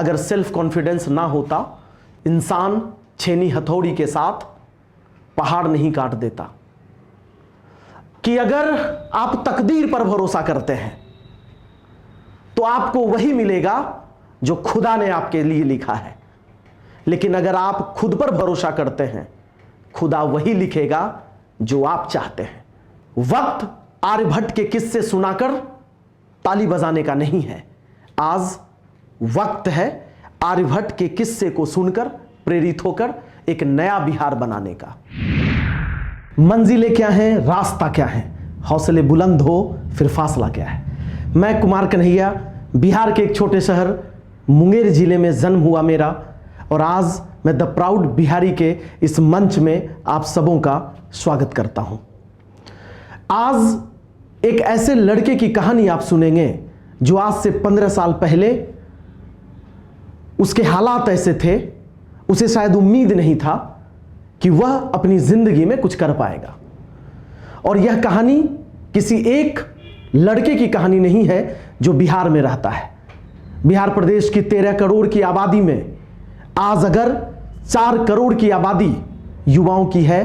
अगर self confidence ना होता, इंसान छेनी हथौड़ी के साथ पहाड़ नहीं काट देता। कि अगर आप तकदीर पर भरोसा करते हैं तो आपको वही मिलेगा जो खुदा ने आपके लिए लिखा है, लेकिन अगर आप खुद पर भरोसा करते हैं, खुदा वही लिखेगा जो आप चाहते हैं। वक्त आर्यभट्ट के किस्से सुनाकर ताली बजाने का नहीं है। आज वक्त है आर्यभट्ट के किस्से को सुनकर प्रेरित होकर एक नया बिहार बनाने का। मंजिलें क्या हैं, रास्ता क्या है, हौसले बुलंद हो फिर फासला क्या है। मैं कुमार कन्हैया, बिहार के एक छोटे शहर मुंगेर जिले में जन्म हुआ मेरा, और आज मैं द प्राउड बिहारी के इस मंच में आप सबों का स्वागत करता हूं। आज एक ऐसे लड़के की कहानी आप सुनेंगे जो आज से 15 साल पहले उसके हालात ऐसे थे, उसे शायद उम्मीद नहीं था कि वह अपनी जिंदगी में कुछ कर पाएगा। और यह कहानी किसी एक लड़के की कहानी नहीं है जो बिहार में रहता है। बिहार प्रदेश की 13 करोड़ की आबादी में आज अगर 4 करोड़ की आबादी युवाओं की है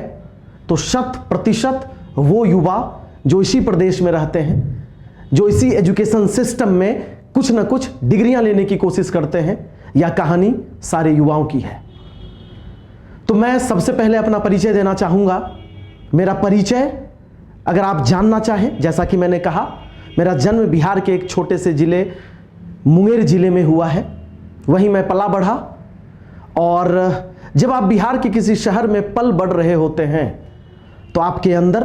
तो 100% वो युवा जो इसी प्रदेश में रहते हैं, जो इसी एजुकेशन सिस्टम में कुछ ना कुछ डिग्रियां लेने की कोशिश करते हैं, यह कहानी सारे युवाओं की है। तो मैं सबसे पहले अपना परिचय देना चाहूंगा। मेरा परिचय अगर आप जानना चाहें, जैसा कि मैंने कहा, मेरा जन्म बिहार के एक छोटे से जिले मुंगेर जिले में हुआ है, वहीं मैं पला बढ़ा। और जब आप बिहार के किसी शहर में पल बढ़ रहे होते हैं तो आपके अंदर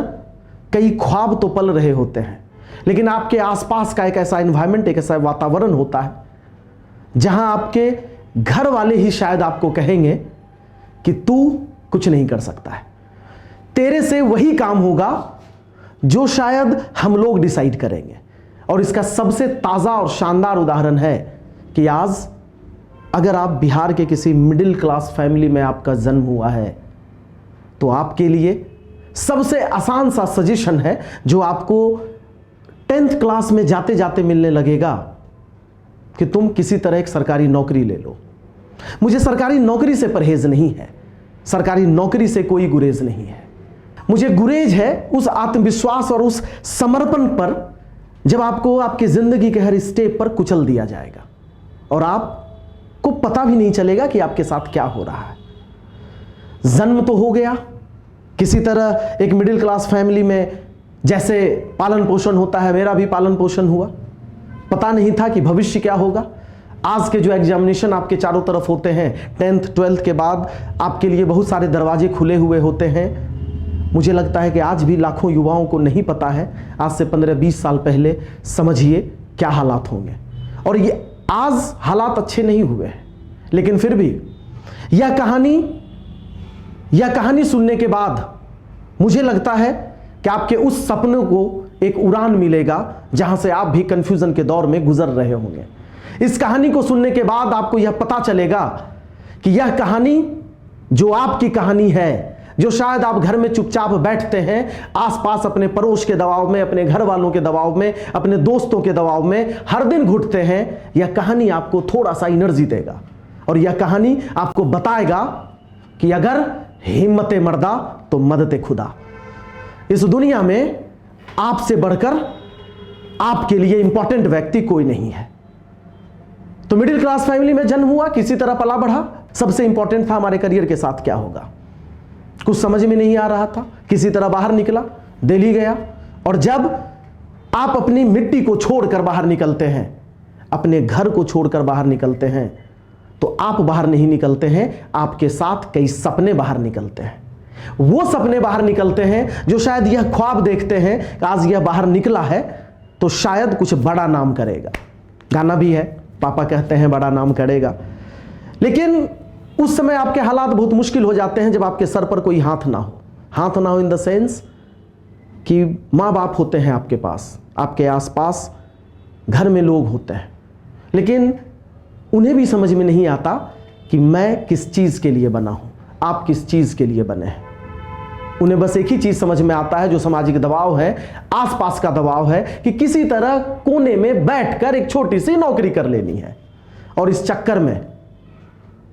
कई ख्वाब तो पल रहे होते हैं, लेकिन आपके आसपास का एक ऐसा एनवायरनमेंट, एक ऐसा वातावरण होता है जहां आपके घर वाले ही शायद आपको कहेंगे कि तू कुछ नहीं कर सकता है, तेरे से वही काम होगा जो शायद हम लोग डिसाइड करेंगे। और इसका सबसे ताजा और शानदार उदाहरण है कि आज अगर आप बिहार के किसी मिडिल क्लास फैमिली में आपका जन्म हुआ है तो आपके लिए सबसे आसान सा सजेशन है जो आपको 10th क्लास में जाते जाते मिलने लगेगा कि तुम किसी तरह एक सरकारी नौकरी ले लो। मुझे सरकारी नौकरी से परहेज नहीं है, सरकारी नौकरी से कोई गुरेज नहीं है। मुझे गुरेज है उस आत्मविश्वास और उस समर्पण पर जब आपको आपकी जिंदगी के हर स्टेप पर कुचल दिया जाएगा और आपको पता भी नहीं चलेगा कि आपके साथ क्या हो रहा है। जन्म तो हो गया किसी तरह एक मिडिल क्लास फैमिली में, जैसे पालन पोषण होता है, मेरा भी पालन पोषण हुआ। पता नहीं था कि भविष्य क्या होगा। आज के जो एग्जामिनेशन आपके चारों तरफ होते हैं, 10th 12th के बाद आपके लिए बहुत सारे दरवाजे खुले हुए होते हैं। मुझे लगता है कि आज भी लाखों युवाओं को नहीं पता है आज से 15-20 साल पहले समझिए क्या हालात होंगे। और ये आज हालात अच्छे नहीं हुए हैं, लेकिन फिर भी यह कहानी सुनने के बाद मुझे लगता है कि आपके उस सपनों को एक उड़ान मिलेगा जहां से आप भी कंफ्यूजन के दौर में गुजर रहे होंगे। इस कहानी को सुनने के बाद आपको यह पता चलेगा कि यह कहानी जो आपकी कहानी है, जो शायद आप घर में चुपचाप बैठते हैं, आसपास अपने पड़ोस के दबाव में, अपने घर वालों के दबाव में, अपने दोस्तों के दबाव में हर दिन घुटते हैं, यह कहानी आपको थोड़ा सा एनर्जी देगा और यह कहानी आपको बताएगा कि अगर हिम्मते मर्दा तो मदते खुदा। इस दुनिया में आपसे बढ़कर आपके लिए इंपॉर्टेंट व्यक्ति कोई नहीं है। तो मिडिल क्लास फैमिली में जन्म हुआ, किसी तरह पला बढ़ा। सबसे इंपॉर्टेंट था हमारे करियर के साथ क्या होगा, कुछ समझ में नहीं आ रहा था। किसी तरह बाहर निकला, दिल्ली गया। और जब आप अपनी मिट्टी को छोड़कर बाहर निकलते हैं, अपने घर को छोड़कर बाहर निकलते हैं, तो आप बाहर नहीं निकलते हैं, आपके साथ कई सपने बाहर निकलते हैं। वो सपने बाहर निकलते हैं जो शायद यह ख्वाब देखते हैं कि आज यह बाहर निकला है तो शायद कुछ बड़ा नाम करेगा। गाना भी है, पापा कहते हैं बड़ा नाम करेगा। लेकिन उस समय आपके हालात बहुत मुश्किल हो जाते हैं जब आपके सर पर कोई हाथ ना हो। हाथ ना हो इन द सेंस कि माँ बाप होते हैं आपके पास, आपके आसपास घर में लोग होते हैं, लेकिन उन्हें भी समझ में नहीं आता कि मैं किस चीज़ के लिए बना हूँ, आप किस चीज़ के लिए बने हैं। उन्हें बस एक ही चीज़ समझ में आता है जो सामाजिक दबाव है, आसपास का दबाव है कि किसी तरह कोने में बैठकर एक छोटी सी नौकरी कर लेनी है। और इस चक्कर में,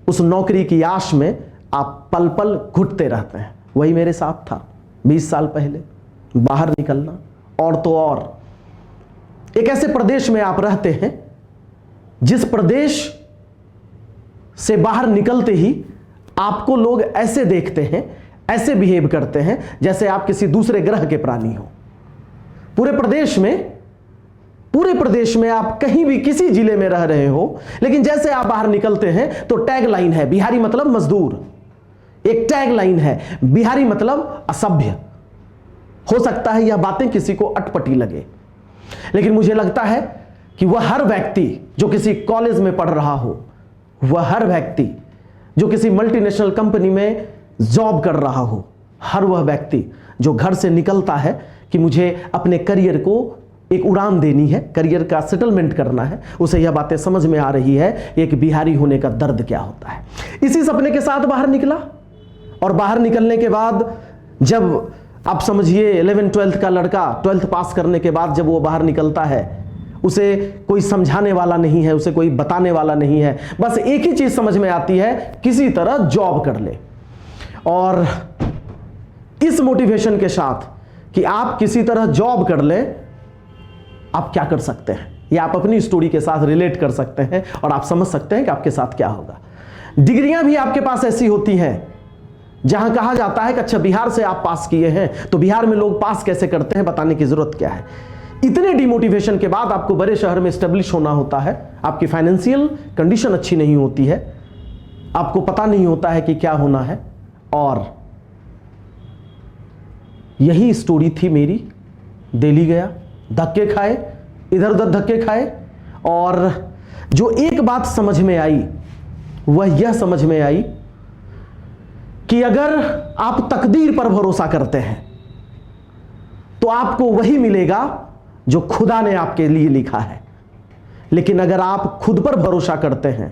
उस नौकरी की आश में आप पल पल घुटते रहते हैं। वही मेरे साथ था 20 साल पहले। बाहर निकलना, और तो और एक ऐसे प्रदेश में आप रहते हैं जिस प्रदेश से बाहर निकलते ही आपको लोग ऐसे देखते हैं, ऐसे बिहेव करते हैं जैसे आप किसी दूसरे ग्रह के प्राणी हो। पूरे प्रदेश में आप कहीं भी किसी जिले में रह रहे हो, लेकिन जैसे आप बाहर निकलते हैं तो टैग लाइन है बिहारी मतलब मजदूर। एक टैग लाइन है बिहारी मतलब असभ्य। हो सकता है यह बातें किसी को अटपटी लगे, लेकिन मुझे लगता है कि वह हर व्यक्ति जो किसी कॉलेज में पढ़ रहा हो, वह हर व्यक्ति जो किसी मल्टीनेशनल कंपनी में जॉब कर रहा हो, हर वह व्यक्ति जो घर से निकलता है कि मुझे अपने करियर को एक उड़ान देनी है, करियर का सेटलमेंट करना है, उसे यह बातें समझ में आ रही है एक बिहारी होने का दर्द क्या होता है। इसी सपने के साथ बाहर निकला, और बाहर निकलने के बाद जब आप समझिए 11th-12th का लड़का 12th पास करने के बाद जब वो बाहर निकलता है, उसे कोई समझाने वाला नहीं है, उसे कोई बताने वाला नहीं है, बस एक ही चीज समझ में आती है, किसी तरह जॉब कर ले। और इस मोटिवेशन के साथ कि आप किसी तरह जॉब कर लें, आप क्या कर सकते हैं, या आप अपनी स्टोरी के साथ रिलेट कर सकते हैं और आप समझ सकते हैं कि आपके साथ क्या होगा। डिग्रियां भी आपके पास ऐसी होती हैं जहां कहा जाता है कि अच्छा बिहार से आप पास किए हैं तो बिहार में लोग पास कैसे करते हैं, बताने की जरूरत क्या है। इतने डिमोटिवेशन के बाद आपको बड़े शहर में स्टेब्लिश होना होता है, आपकी फाइनेंशियल कंडीशन अच्छी नहीं होती है, आपको पता नहीं होता है कि क्या होना है। और यही स्टोरी थी मेरी। दिल्ली गया, धक्के खाए, इधर उधर धक्के खाए, और जो एक बात समझ में आई वह यह समझ में आई कि अगर आप तकदीर पर भरोसा करते हैं तो आपको वही मिलेगा जो खुदा ने आपके लिए लिखा है, लेकिन अगर आप खुद पर भरोसा करते हैं,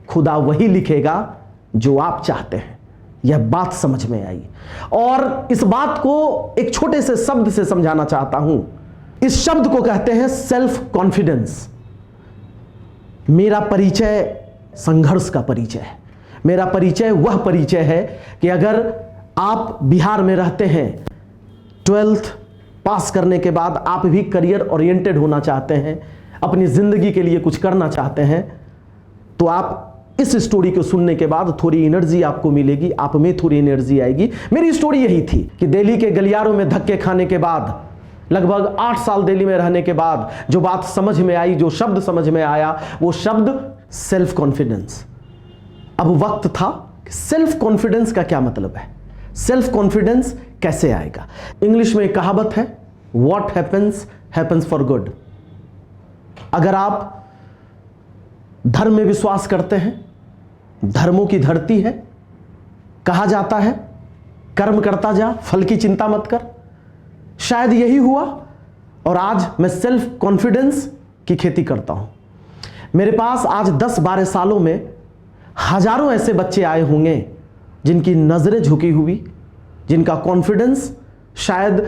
खुदा वही लिखेगा जो आप चाहते हैं। यह बात समझ में आई, और इस बात को एक छोटे से शब्द से समझाना चाहता हूं। इस शब्द को कहते हैं सेल्फ कॉन्फिडेंस। मेरा परिचय संघर्ष का परिचय है। मेरा परिचय वह परिचय है कि अगर आप बिहार में रहते हैं, 12th पास करने के बाद आप भी करियर ओरिएंटेड होना चाहते हैं, अपनी जिंदगी के लिए कुछ करना चाहते हैं, तो आप इस स्टोरी को सुनने के बाद थोड़ी एनर्जी आपको मिलेगी, आप में थोड़ी एनर्जी आएगी। मेरी स्टोरी यही थी कि दिल्ली के गलियारों में धक्के खाने के बाद, लगभग 8 साल दिल्ली में रहने के बाद जो बात समझ में आई, जो शब्द समझ में आया, वो शब्द सेल्फ कॉन्फिडेंस। अब वक्त था कि सेल्फ कॉन्फिडेंस का क्या मतलब है, सेल्फ कॉन्फिडेंस कैसे आएगा। इंग्लिश में एक कहावत है, what happens happens for good. अगर आप धर्म में विश्वास करते हैं, धर्मों की धरती है, कहा जाता है कर्म करता जा, फल की चिंता मत कर। शायद यही हुआ, और आज मैं सेल्फ कॉन्फिडेंस की खेती करता हूं। मेरे पास आज 10-12 सालों में हजारों ऐसे बच्चे आए होंगे जिनकी नजरें झुकी हुई, जिनका कॉन्फिडेंस शायद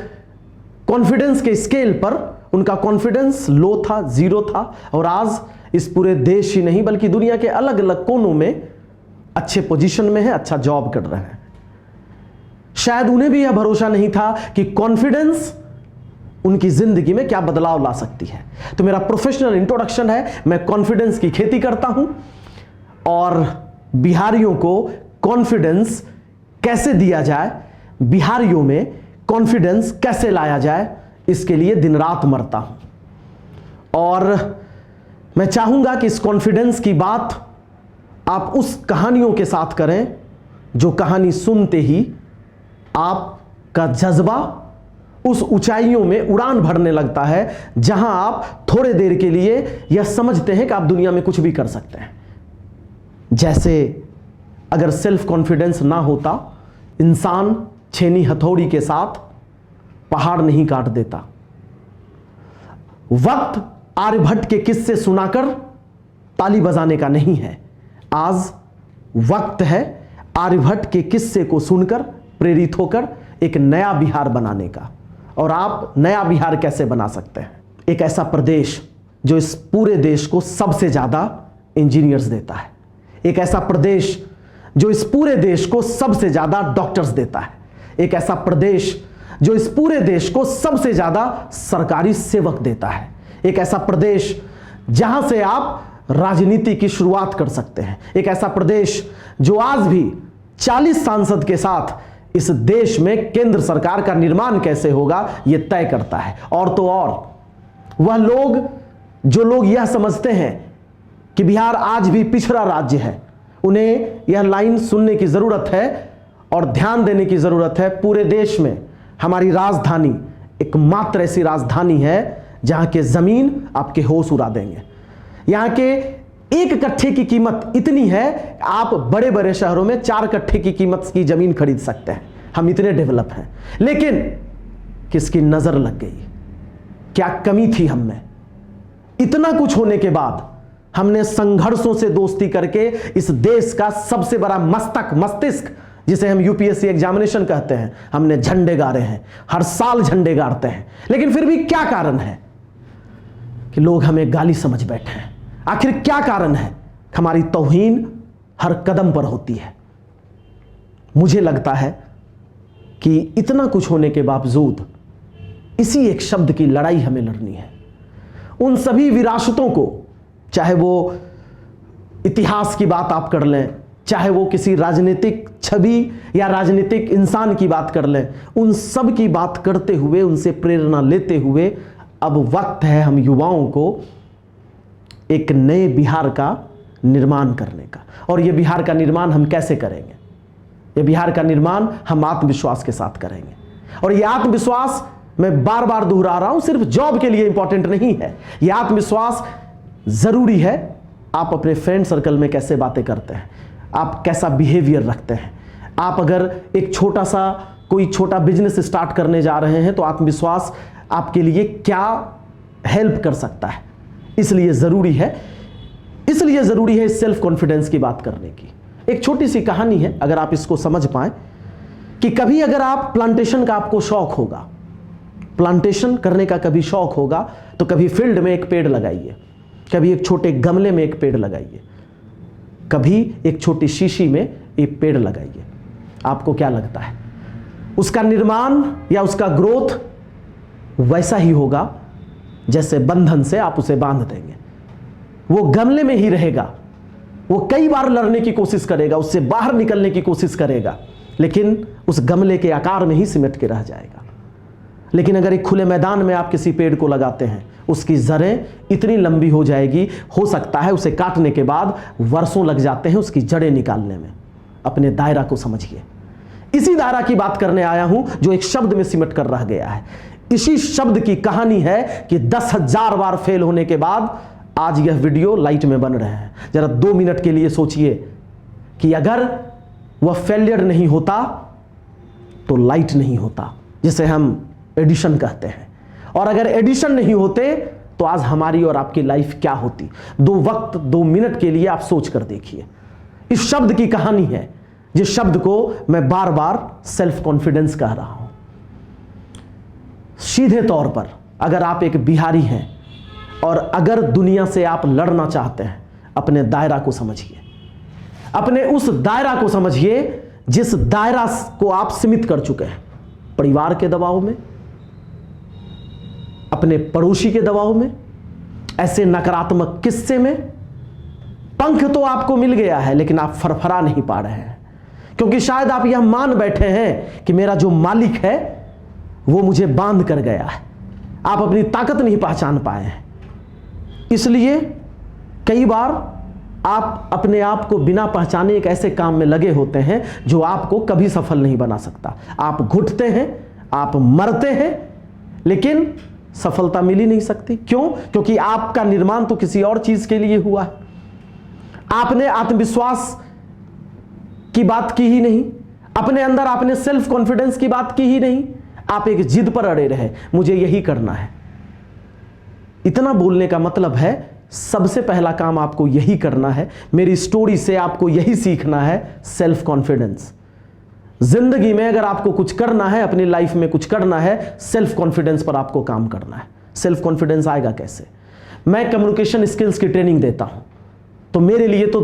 कॉन्फिडेंस के स्केल पर उनका कॉन्फिडेंस लो था, जीरो था, और आज इस पूरे देश ही नहीं बल्कि दुनिया के अलग अलग कोनों में अच्छे पोजीशन में है, अच्छा जॉब कर रहे हैं। शायद उन्हें भी यह भरोसा नहीं था कि कॉन्फिडेंस उनकी जिंदगी में क्या बदलाव ला सकती है। तो मेरा प्रोफेशनल इंट्रोडक्शन है, मैं कॉन्फिडेंस की खेती करता हूं, और बिहारियों को कॉन्फिडेंस कैसे दिया जाए, बिहारियों में कॉन्फिडेंस कैसे लाया जाए, इसके लिए दिन रात मरता हूं। और मैं चाहूंगा कि इस कॉन्फिडेंस की बात आप उस कहानियों के साथ करें जो कहानी सुनते ही आपका जज्बा उस ऊंचाइयों में उड़ान भरने लगता है, जहां आप थोड़े देर के लिए यह समझते हैं कि आप दुनिया में कुछ भी कर सकते हैं। जैसे अगर सेल्फ कॉन्फिडेंस ना होता, इंसान छेनी हथौड़ी के साथ पहाड़ नहीं काट देता। वक्त आर्यभट्ट के किस्से सुनाकर ताली बजाने का नहीं है, आज वक्त है आर्यभट्ट के किस्से को सुनकर प्रेरित होकर एक नया बिहार बनाने का। और आप नया बिहार कैसे बना सकते हैं? एक ऐसा प्रदेश जो इस पूरे देश को सबसे ज्यादा इंजीनियर्स देता है, एक ऐसा प्रदेश जो इस पूरे देश को सबसे ज्यादा डॉक्टर्स देता है, एक ऐसा प्रदेश जो इस पूरे देश को सबसे ज्यादा सरकारी सेवक देता है, एक ऐसा प्रदेश जहां से आप राजनीति की शुरुआत कर सकते हैं, एक ऐसा प्रदेश जो आज भी 40 सांसद के साथ इस देश में केंद्र सरकार का निर्माण कैसे होगा यह तय करता है। और तो और वह लोग जो लोग यह समझते हैं कि बिहार आज भी पिछड़ा राज्य है, उन्हें यह लाइन सुनने की जरूरत है और ध्यान देने की जरूरत है। पूरे देश में हमारी राजधानी एकमात्र ऐसी राजधानी है जहां के जमीन आपके होश उड़ा देंगे। यहां के एक कट्ठे की कीमत इतनी है, आप बड़े बड़े शहरों में 4 कट्ठे की कीमत की जमीन खरीद सकते हैं। हम इतने डेवलप हैं, लेकिन किसकी नजर लग गई? क्या कमी थी हम में? इतना कुछ होने के बाद हमने संघर्षों से दोस्ती करके इस देश का सबसे बड़ा मस्तिष्क, जिसे हम यूपीएससी एग्जामिनेशन कहते हैं, हमने झंडे गाड़े हैं, हर साल झंडे गाड़ते हैं। लेकिन फिर भी क्या कारण है कि लोग हमें गाली समझ बैठे हैं? आखिर क्या कारण है? हमारी तौहीन हर कदम पर होती है। मुझे लगता है कि इतना कुछ होने के बावजूद इसी एक शब्द की लड़ाई हमें लड़नी है। उन सभी विरासतों को, चाहे वो इतिहास की बात आप कर लें, चाहे वो किसी राजनीतिक छवि या राजनीतिक इंसान की बात कर लें, उन सब की बात करते हुए, उनसे प्रेरणा लेते हुए अब वक्त है हम युवाओं को एक नए बिहार का निर्माण करने का। और ये बिहार का निर्माण हम कैसे करेंगे? ये बिहार का निर्माण हम आत्मविश्वास के साथ करेंगे। और ये आत्मविश्वास, मैं बार बार दोहरा रहा हूं, सिर्फ जॉब के लिए इंपॉर्टेंट नहीं है। ये आत्मविश्वास जरूरी है। आप अपने फ्रेंड सर्कल में कैसे बातें करते हैं, आप कैसा बिहेवियर रखते हैं। आप अगर एक कोई छोटा बिजनेस स्टार्ट करने जा रहे हैं तो आत्मविश्वास आपके लिए क्या हेल्प कर सकता है। इसलिए जरूरी है इस सेल्फ कॉन्फिडेंस की बात करने की। एक छोटी सी कहानी है, अगर आप इसको समझ पाए, कि कभी अगर आप प्लांटेशन का आपको शौक होगा, प्लांटेशन करने का कभी शौक होगा, तो कभी फील्ड में एक पेड़ लगाइए, कभी एक छोटे गमले में एक पेड़ लगाइए, कभी एक छोटी शीशी में एक पेड़ लगाइए। आपको क्या लगता है, उसका निर्माण या उसका ग्रोथ वैसा ही होगा जैसे बंधन से आप उसे बांध देंगे। वो गमले में ही रहेगा, वो कई बार लड़ने की कोशिश करेगा, उससे बाहर निकलने की कोशिश करेगा, लेकिन उस गमले के आकार में ही सिमट के रह जाएगा। लेकिन अगर एक खुले मैदान में आप किसी पेड़ को लगाते हैं, उसकी जड़ें इतनी लंबी हो जाएगी, हो सकता है उसे काटने के बाद वर्षों लग जाते हैं उसकी जड़ें निकालने में। अपने दायरा को समझिए। इसी दायरा की बात करने आया हूं जो एक शब्द में सिमट कर रह गया है। इसी शब्द की कहानी है कि 10,000 बार फेल होने के बाद आज यह वीडियो लाइट में बन रहे हैं। जरा 2 मिनट के लिए सोचिए कि अगर वह फेलियर नहीं होता तो लाइट नहीं होता, जिसे हम एडिशन कहते हैं, और अगर एडिशन नहीं होते तो आज हमारी और आपकी लाइफ क्या होती। 2 मिनट के लिए आप सोच कर देखिए। इस शब्द की कहानी है, जिस शब्द को मैं बार बार सेल्फ कॉन्फिडेंस कह रहा हूं। सीधे तौर पर अगर आप एक बिहारी हैं और अगर दुनिया से आप लड़ना चाहते हैं, अपने दायरा को समझिए। अपने उस दायरा को समझिए जिस दायरा को आप सीमित कर चुके हैं, परिवार के दबाव में, अपने पड़ोसी के दबाव में, ऐसे नकारात्मक किस्से में। पंख तो आपको मिल गया है लेकिन आप फरफरा नहीं पा रहे हैं, क्योंकि शायद आप यह मान बैठे हैं कि मेरा जो मालिक है वो मुझे बांध कर गया है। आप अपनी ताकत नहीं पहचान पाए हैं, इसलिए कई बार आप अपने आप को बिना पहचाने एक ऐसे काम में लगे होते हैं जो आपको कभी सफल नहीं बना सकता। आप घुटते हैं, आप मरते हैं, लेकिन सफलता मिल ही नहीं सकती। क्यों? क्योंकि आपका निर्माण तो किसी और चीज के लिए हुआ है। आपने आत्मविश्वास की बात की ही नहीं, अपने अंदर आपने सेल्फ कॉन्फिडेंस की बात की ही नहीं। आप एक जिद पर अड़े रहे, मुझे यही करना है। इतना बोलने का मतलब है सबसे पहला काम आपको यही करना है। मेरी स्टोरी से आपको यही सीखना है, सेल्फ कॉन्फिडेंस। जिंदगी में अगर आपको कुछ करना है, अपनी लाइफ में कुछ करना है, सेल्फ कॉन्फिडेंस पर आपको काम करना है। सेल्फ कॉन्फिडेंस आएगा कैसे? मैं कम्युनिकेशन स्किल्स की ट्रेनिंग देता हूं। तो मेरे लिए तो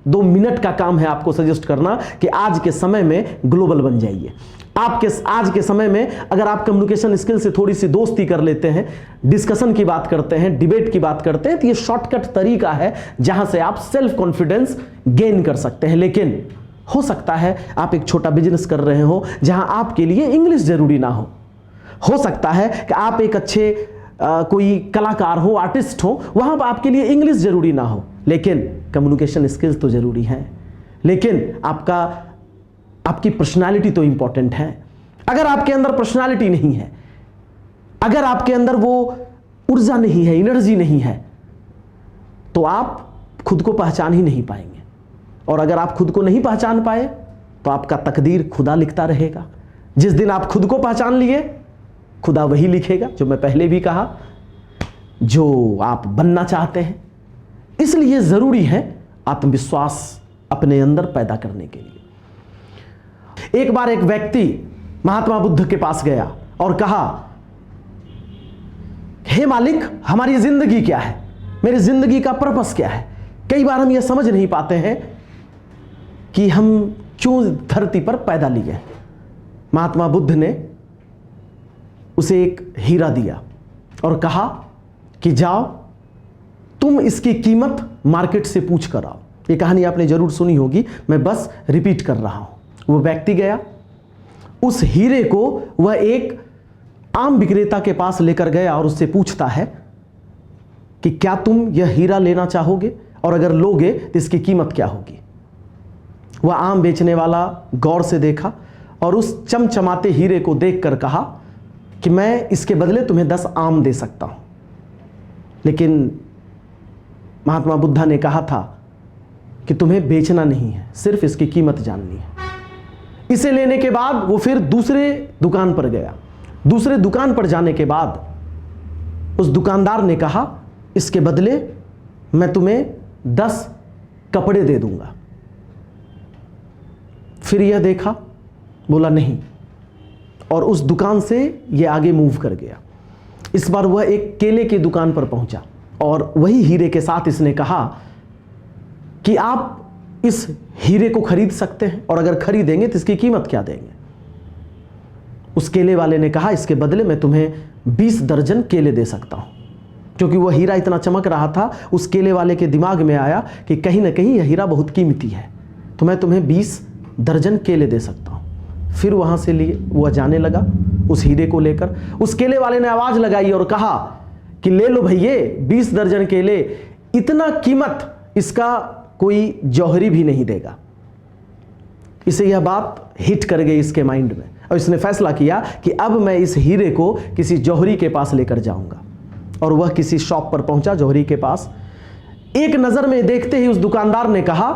दो मिनट का काम है आपको सजेस्ट करना कि आज के समय में ग्लोबल बन जाइए। आज के समय में अगर आप कम्युनिकेशन स्किल से थोड़ी सी दोस्ती कर लेते हैं, डिस्कशन की बात करते हैं, डिबेट की बात करते हैं, तो ये शॉर्टकट तरीका है जहां से आप सेल्फ कॉन्फिडेंस गेन कर सकते हैं। लेकिन हो सकता है आप एक छोटा बिजनेस कर रहे हो जहां आपके लिए इंग्लिश जरूरी ना हो सकता है कि आप एक अच्छे कोई कलाकार हो, आर्टिस्ट हो, वहां पर आपके लिए इंग्लिश जरूरी ना हो, लेकिन कम्युनिकेशन स्किल्स तो जरूरी है। लेकिन आपकी पर्सनालिटी तो इंपॉर्टेंट है। अगर आपके अंदर पर्सनालिटी नहीं है, अगर आपके अंदर वो ऊर्जा नहीं है, एनर्जी नहीं है, तो आप खुद को पहचान ही नहीं पाएंगे। और अगर आप खुद को नहीं पहचान पाए तो आपका तकदीर खुदा लिखता रहेगा। जिस दिन आप खुद को पहचान लिए, खुदा वही लिखेगा जो मैं पहले भी कहा, जो आप बनना चाहते हैं। इसलिए जरूरी है आत्मविश्वास अपने अंदर पैदा करने के लिए। एक बार एक व्यक्ति महात्मा बुद्ध के पास गया और कहा, हे मालिक, हमारी जिंदगी क्या है, मेरी जिंदगी का पर्पस क्या है। कई बार हम यह समझ नहीं पाते हैं कि हम क्यों धरती पर पैदा लिए। महात्मा बुद्ध ने उसे एक हीरा दिया और कहा कि जाओ तुम इसकी कीमत मार्केट से पूछ कर आओ। ये कहानी आपने जरूर सुनी होगी, मैं बस रिपीट कर रहा हूं। वो व्यक्ति गया, उस हीरे को वह एक आम विक्रेता के पास लेकर गया और उससे पूछता है कि क्या तुम यह हीरा लेना चाहोगे, और अगर लोगे तो इसकी कीमत क्या होगी। वह आम बेचने वाला गौर से देखा और उस चमचमाते हीरे को देखकर कहा कि मैं इसके बदले तुम्हें 10 आम दे सकता हूं। लेकिन महात्मा बुद्धा ने कहा था कि तुम्हें बेचना नहीं है, सिर्फ इसकी कीमत जाननी है। इसे लेने के बाद वो फिर दूसरे दुकान पर गया। दूसरे दुकान पर जाने के बाद उस दुकानदार ने कहा, इसके बदले मैं तुम्हें 10 कपड़े दे दूंगा। फिर यह देखा, बोला नहीं, और उस दुकान से यह आगे मूव कर गया। इस बार वह एक केले की दुकान पर पहुंचा और वही हीरे के साथ इसने कहा कि आप इस हीरे को खरीद सकते हैं, और अगर खरीदेंगे तो इसकी कीमत क्या देंगे। उस केले वाले ने कहा, इसके बदले मैं तुम्हें 20 दर्जन केले दे सकता हूं। क्योंकि वह हीरा इतना चमक रहा था, उस केले वाले के दिमाग में आया कि कहीं ना कहीं यह हीरा बहुत कीमती है, तो मैं तुम्हें 20 दर्जन केले दे सकता हूं। फिर वहां से लिए वह जाने लगा उस हीरे को लेकर। उस केले वाले ने आवाज लगाई और कहा कि ले लो भैया 20 दर्जन केले, इतना कीमत इसका कोई जौहरी भी नहीं देगा। इसे यह बात हिट कर गई इसके माइंड में, और इसने फैसला किया कि अब मैं इस हीरे को किसी जौहरी के पास लेकर जाऊंगा। और वह किसी शॉप पर पहुंचा जौहरी के पास। एक नजर में देखते ही उस दुकानदार ने कहा,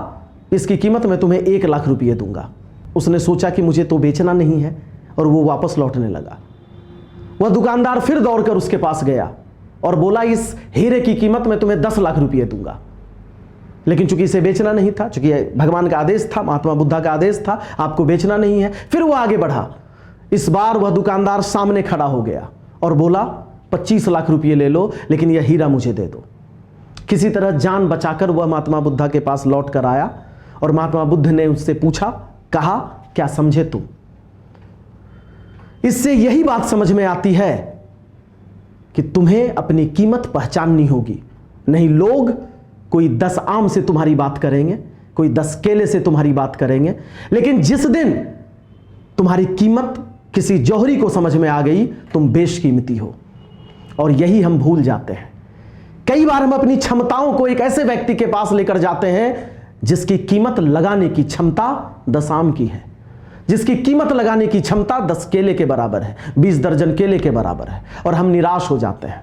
इसकी कीमत मैं तुम्हें 1 लाख रुपये दूंगा। उसने सोचा कि मुझे तो बेचना नहीं है, और वो वापस लौटने लगा। वह दुकानदार फिर दौड़कर उसके पास गया और बोला, इस हीरे की कीमत मैं तुम्हें 10 लाख रुपये दूंगा। लेकिन चूंकि इसे बेचना नहीं था, चूंकि भगवान का आदेश था, महात्मा बुद्धा का आदेश था, आपको बेचना नहीं है। फिर वह आगे बढ़ा। इस बार वह दुकानदार सामने खड़ा हो गया और बोला, 25 लाख रुपये ले लो, लेकिन यह हीरा मुझे दे दो। किसी तरह जान बचाकर वह महात्मा बुद्धा के पास लौट कर आया और महात्मा बुद्ध ने उससे पूछा, कहा, क्या समझे तुम। इससे यही बात समझ में आती है कि तुम्हें अपनी कीमत पहचाननी होगी। नहीं लोग कोई 10 आम से तुम्हारी बात करेंगे, कोई 10 केले से तुम्हारी बात करेंगे, लेकिन जिस दिन तुम्हारी कीमत किसी जौहरी को समझ में आ गई, तुम बेशकीमती हो। और यही हम भूल जाते हैं। कई बार हम अपनी क्षमताओं को एक ऐसे व्यक्ति के पास लेकर जाते हैं जिसकी कीमत लगाने की क्षमता 10 आम की है, जिसकी कीमत लगाने की क्षमता 10 केले के बराबर है, 20 दर्जन केले के बराबर है, और हम निराश हो जाते हैं।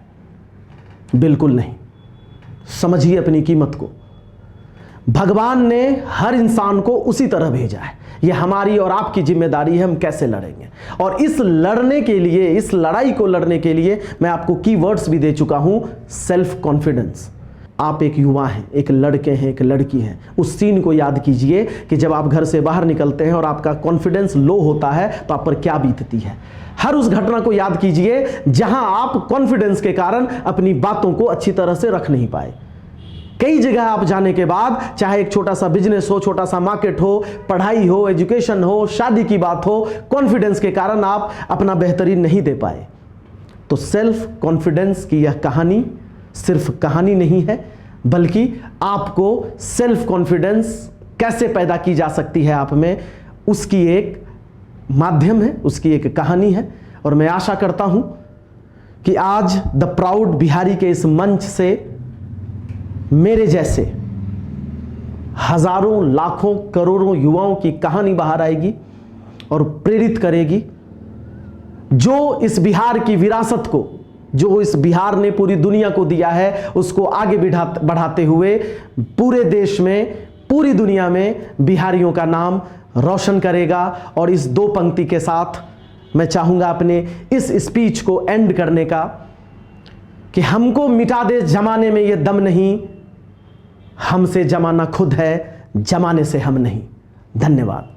बिल्कुल नहीं, समझिए अपनी कीमत को। भगवान ने हर इंसान को उसी तरह भेजा है। यह हमारी और आपकी जिम्मेदारी है, हम कैसे लड़ेंगे। और इस लड़ने के लिए, इस लड़ाई को लड़ने के लिए मैं आपको कीवर्ड्स भी दे चुका हूं। Self confidence. आप एक युवा हैं, एक लड़के हैं, एक लड़की हैं। उस सीन को याद कीजिए कि जब आप घर से बाहर निकलते हैं और आपका कॉन्फिडेंस लो होता है तो आप पर क्या बीतती है। हर उस घटना को याद कीजिए जहां आप कॉन्फिडेंस के कारण अपनी बातों को अच्छी तरह से रख नहीं पाए। कई जगह आप जाने के बाद, चाहे एक छोटा सा बिजनेस हो, छोटा सा मार्केट हो, पढ़ाई हो, एजुकेशन हो, शादी की बात हो, कॉन्फिडेंस के कारण आप अपना बेहतरीन नहीं दे पाए। तो सेल्फ कॉन्फिडेंस की यह कहानी सिर्फ कहानी नहीं है, बल्कि आपको सेल्फ कॉन्फिडेंस कैसे पैदा की जा सकती है आप में, उसकी एक माध्यम है, उसकी एक कहानी है। और मैं आशा करता हूं कि आज द प्राउड बिहारी के इस मंच से मेरे जैसे हजारों, लाखों, करोड़ों युवाओं की कहानी बाहर आएगी और प्रेरित करेगी, जो इस बिहार की विरासत को, जो इस बिहार ने पूरी दुनिया को दिया है, उसको आगे बढ़ाते हुए पूरे देश में, पूरी दुनिया में बिहारियों का नाम रोशन करेगा। और इस दो पंक्ति के साथ मैं चाहूंगा अपने इस स्पीच को एंड करने का कि हमको मिटा दे जमाने में ये दम नहीं, हमसे जमाना खुद है, जमाने से हम नहीं। धन्यवाद।